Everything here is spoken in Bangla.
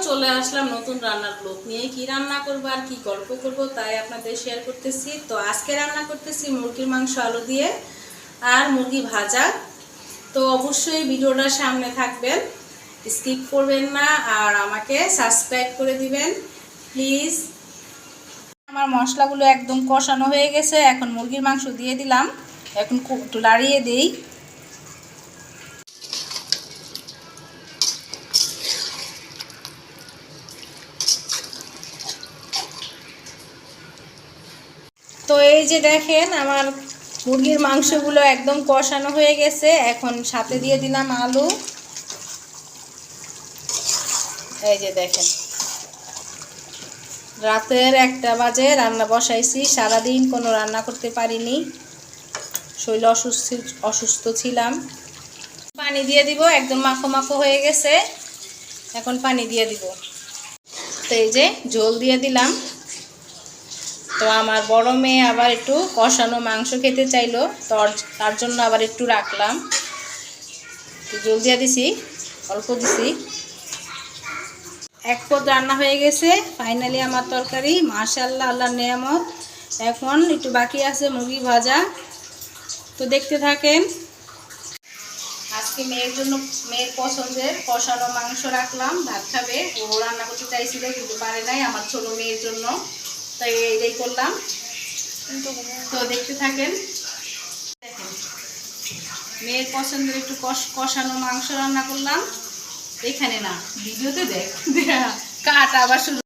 চলে আসলাম নতুন রান্নার ব্লগ নিয়ে। কি রান্না করবো আর কি গল্প করব তাই আপনাদের শেয়ার করতেছি। তো আজকে রান্না করতেছি মুরগির মাংস আলু দিয়ে আর মুরগি ভাজা। তো অবশ্যই ভিডিওটা সামনে থাকবেন, স্কিপ করবেন না আর আমাকে সাবস্ক্রাইব করে দিবেন প্লিজ। আমার মশলাগুলো একদম কষানো হয়ে গেছে, এখন মুরগির মাংস দিয়ে দিলাম। এখন একটু নাড়িয়ে দিই। তো এই যে দেখেন আমার মুরগির মাংসগুলো একদম কষানো হয়ে গেছে। এখন সাথে দিয়ে দিলাম আলু। এই যে দেখেন রাতের 1টা বাজে রান্না বসাইছি, সারাদিন কোনো রান্না করতে পারিনি, শরীর অসুস্থ ছিলাম। পানি দিয়ে দিব, একদম মাখো মাখো হয়ে গেছে। এখন পানি দিয়ে দিব। তো এই যে ঝোল দিয়ে দিলাম। তো আমার বড় মেয়ে আবার একটু কষানো মাংস খেতে চাইলো, তো তার জন্য আবার একটু রাখলাম। ঝোল দিয়ে দিছি, অল্প দিছি। এক পদ রান্না হয়ে গেছে ফাইনালি আমার তরকারি, মাশাআল্লাহ, আল্লাহর নেয়ামত। এখন একটু বাকি আছে মুরগি ভাজা, তো দেখতে থাকেন। আজকে মেয়ের জন্য মেয়ের পছন্দের কষানো মাংস রাখলাম, ভাত খাবে। ও রান্না করতে চাইছিল কিন্তু পারে নাই, আমার ছোট মেয়ের জন্য, তাই এইটাই করলাম। তো দেখতে থাকেন। দেখেন মেয়ের পছন্দের একটু কষানো মাংস রান্না করলাম। এখানে না, ভিডিওতে দেখ কাট আবার শুরু।